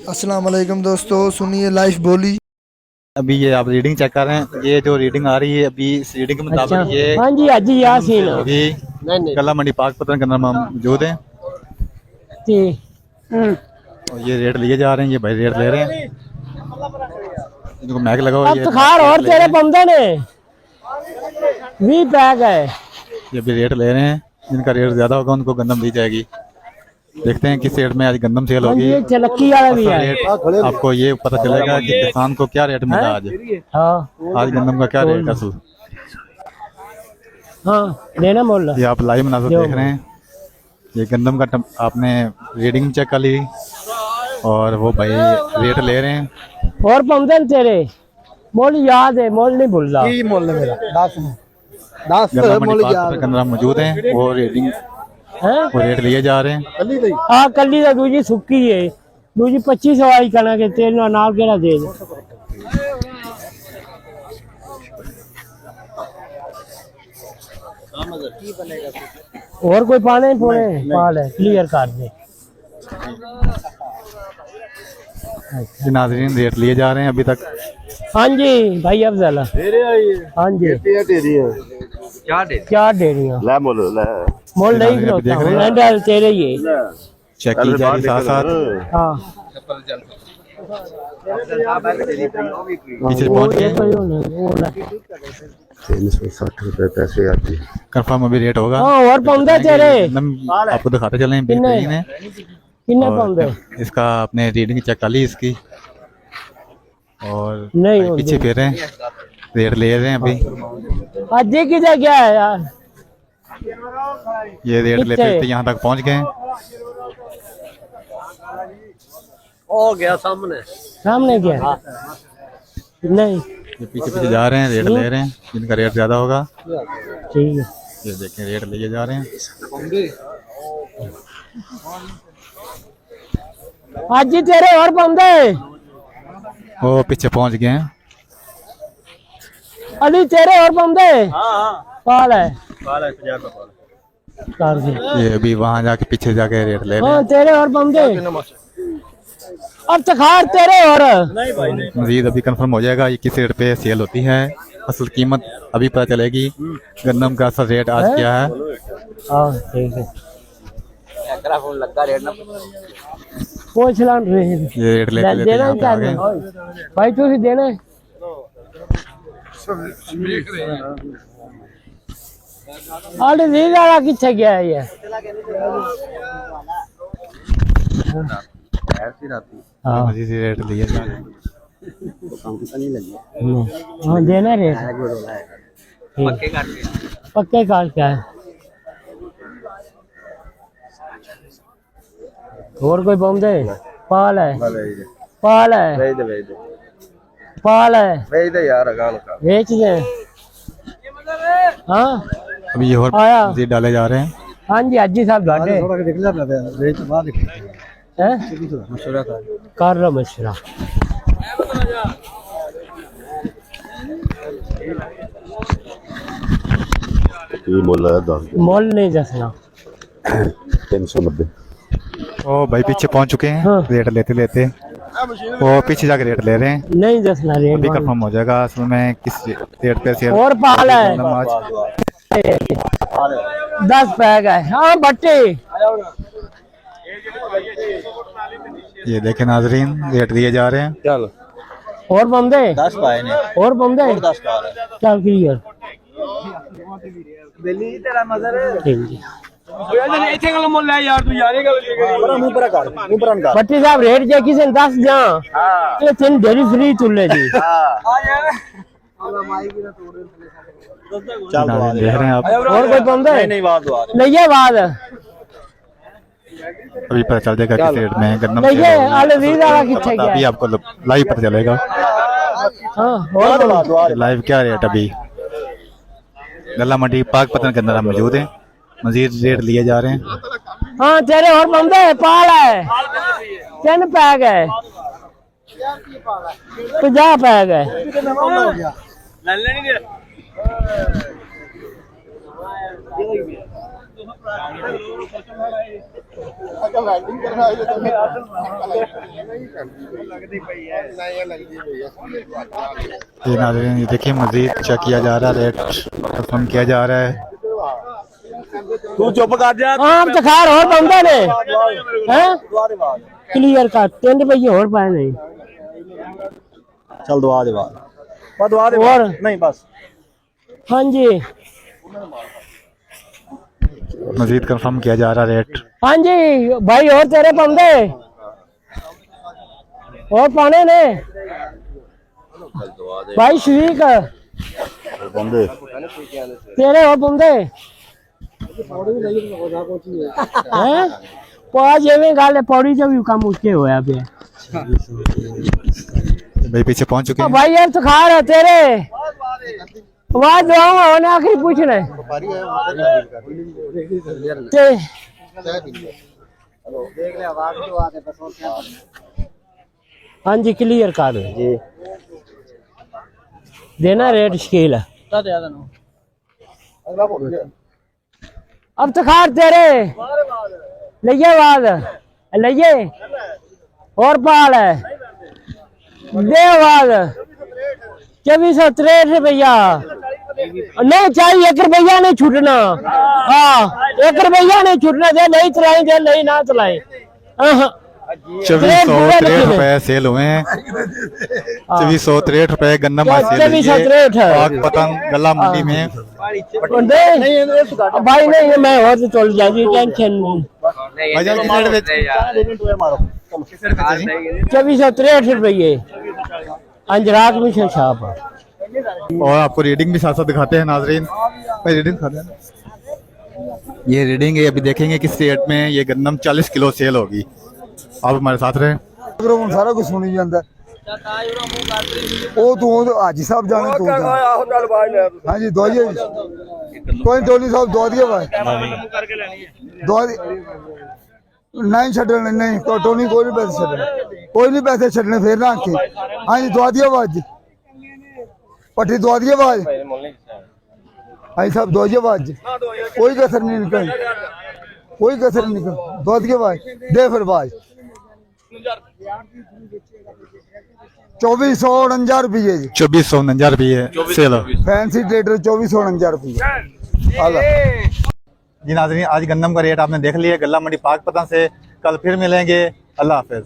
अस्सलाम वालेकुम दोस्तों, सुनिए लाइफ बोली। अभी ये आप रीडिंग चेक कर रहे हैं, ये जो रीडिंग आ रही है अभी इस रीडिंग के मुताबिक ये हाँ जी अजी यासीन अभी कला मंडी पाकपतन के अंदर मौजूद है जी। और ये रेट लिए जा रहे हैं। ये भाई रेट ले रहे हैं, इनको मैग लगा हुआ है। अफ्तार और तेरे बंदे ने 20 बैग है। ये भी रेट ले रहे हैं, जिनका रेट ज्यादा होगा उनको गंदम दी जाएगी। देखते हैं किस रेट में आज गंदम सेल होगी। ये चलक्की वाला भी है। रेट आपको ये पता चलेगा कि किसान को क्या रेट मिला आज। हाँ आज गंदम का क्या रेट है असल। हाँ लेना मोल। ये आप लाइव मनाजर देख रहे हैं। ये गंदम का आपने रीडिंग चेक कर ली और वो भाई रेट ले रहे हैं। और बंदे ने तेरे मोल याद है, मोल नहीं भूल रहा। की मोल है मेरा 10 मोल के अंदर मौजूद हैं। वो रीडिंग वो रेट लिए जा रहे हैं। हाँ कली का दूजी सुक्की है, दूजी 25 वाली कना के तेल नाल केड़ा दे दे। और कोई पाने पुणे पाल है क्लियर कर दे। नाजरीन रेट लिए जा रहे हैं अभी तक। हाँ जी भाई अफजल। हाँ जी क्या डेरियां मोल नहीं खलोता हूं, तेरे ही है। चेक की जा रही साथ साथ। हाँ पीछे पहुंच गए। 360 रुपए पैसे आती है। कंफर्म अभी रेट होगा। हाँ और पौंदा तेरे आपको दिखाते चले बेहतरीन है। किन्ने पौंदे इसका आपने रीडिंग चेक कर ली इसकी और नहीं पीछे फिर रहे हैं, रेट ले रहे हैं अभी। आज किधर क्या है यार। ये रेट लेते लेते यहाँ तक पहुँच गए। हो गया सामने सामने क्या नहीं। ये पीछे पीछे जा रहे हैं, रेट ले रहे हैं, जिनका रेट ज्यादा होगा। ठीक है ये देखें रेट लिए जा रहे हैं। आज ही तेरे और बंदे वो पीछे पहुंच गए हैं। अली तेरे और बंदे पाल है कर दे। ये अभी वहां जाके पीछे जाके रेट ले रहे हाँ हैं। तेरे और बंदे अब तखार तेरे और मजीद अभी कंफर्म हो जाएगा ये किस रेट पे सेल होती है। असल कीमत अभी पता चलेगी। गंदम का असल रेट आज क्या है। हाँ ठीक है पूछ ला ये रेट लेते लेते देना यहाँ पे आ गए। भाई तू देना है। अरे नीला किथे गया है ये। हाँ मजीद से रेट लिए जा रहे हैं। हाँ देना रेट पक्के काट क्या है। और कोई बंदे पाल है पाल है पाल है बेच दे। हाँ अभी ये और आया। मजीद डाले जा रहे हैं। हाँ जी अजी साहब डाटे कर रहा मशरा। ये बोला है 10 मोल नहीं दसना 390। ओ भाई पीछे पहुंच चुके हैं। हाँ। रेट लेते लेते वो पीछे जाके रेट ले रहे हैं। नहीं दसना अभी रेट कंफर्म हो जाएगा असल में किस रेट पे सेल। और पाल है आज 10 पैक है। हाँ भट्टी ये देखें नाजरीन रेट दिए जा रहे हैं। चल और बंदे 10 पाए ने और बंदे 10 का चल क्लियर दिल्ली तेरा मजर ठीक जी। इथे गल मोल है यार तू यार ये गल मुंह पर कर भट्टी साहब रेट जे किसी ने 10 जा ये तीन डेरी फ्री तुले जी। नाज़रीन देख रहे हैं आप। और कोई बंदे नहीं बात दो नहीं है बात अभी पता चल जाएगा किस रेट में गन्ना नहीं है आले वीर वाला किथे गया। अभी आपको लाइव पता चलेगा हाँ और लाइव क्या रेट अभी गला मंडी पाकपतन के अंदर हम मौजूद हैं। मजीद रेट लिए जा रहे हैं। हाँ तेरे और बंदे पाल है 3 पैक है 50 पैक है। ये नाज़रीन ये देखिए मज़ीद चेक किया जा रहा है, रेट कंफर्म किया जा रहा है। तू चुप कर जा आम तो खार और पाਉਂਦੇ ਨੇ हैं क्लियर का 3 रुपये और पाए नहीं चल दुआ दे बाद दुआ दे और नहीं बस हाँ जी मज़ीद कंफर्म किया जा रहा है रेट। हाँ जी भाई और तेरे पाਉਂਦੇ और पाने ने भाई शरीक बंदे तेरे और पाਉਂਦੇ हैं पा जिवें गल पौड़ी च भी काम उच्चे होया पे भाई पीछे पहुंच चुके हैं। भाई यार तो खा रहा तेरे आवाज दवाऊंगा उन्हें आखिरी पूछना है ते हाँ जी क्लियर कर जी देना रेट शकील है अब तो खार तेरे लइए बाद लइए और पाल है दे बाद 2463 रुपया नहीं चाहिए 1 रुपया नहीं छूटना हाँ 1 रुपया नहीं छूटना दे नहीं चलाए दे नहीं ना चलाए 2463 रुपए सेल हुए हैं। 2463 रुपए गन्ना माल सेल हुई है 2463 पाक पतंग गला मंडी में। भाई नहीं मैं और तो चल जाएगी टेंशन नहीं भाईजान कितने रेट बेच 2463 रुपये अंजराक मिशन छाप और आपको रीडिंग भी साथ साथ दिखाते हैं नाजरीन। भाई रीडिंग दिखाते हैं। ये रीडिंग है अभी देखेंगे किस रेट में ये गन्नम 40 किलो सेल होगी। आप हमारे साथ रहे ਹੁਣ ਸਾਰਾ ਕੁਝ ਸੁਣੀ ਜਾਂਦਾ ਉਹ ਤੂੰ ਹਾਜੀ ਸਾਹਿਬ ਜਾਣੇ ਤੂੰ ਆਹੋ ਚੱਲ ਬਾਜ ਲੈ ਹਾਂਜੀ ਦਵਾਈਏ ਕੋਈ ਟੋਲੀ ਸਾਹਿਬ ਦਵਾ ਦਿਓ ਬਾਈ ਕਰਕੇ ਲੈਣੀ ਹੈ ਦਵਾ ਨਹੀਂ ਛੱਡਣ ਨਹੀਂ ਟੋਨੀ ਕੋਈ ਨਹੀਂ ਪੈਸੇ ਛੱਡਣੇ ਕੋਈ ਨਹੀਂ ਪੈਸੇ ਛੱਡਣੇ ਫੇਰ ਨਾ ਆਖੀ ਹਾਂਜੀ ਦਵਾ ਦਿਓ ਬਾਜ ਪੱਠੀ ਦਵਾ ਦਿਓ ਬਾਜ ਹਾਂਜੀ ਸਾਹਿਬ ਦਵਾ ਦਿਓ ਬਾਜ कोई कसर नहीं निकल कोई कसर नहीं निकल दवा दियो बाज दे फिर बाज 2449 रुपये जी 2449 रुपये सेल हो। फैंसी ट्रेडर 2449 रुपये। जी नाजरीन आज गन्नम का रेट आपने देख लिया गला मंडी पाक पतंग से। कल फिर मिलेंगे। अल्लाह हाफिज।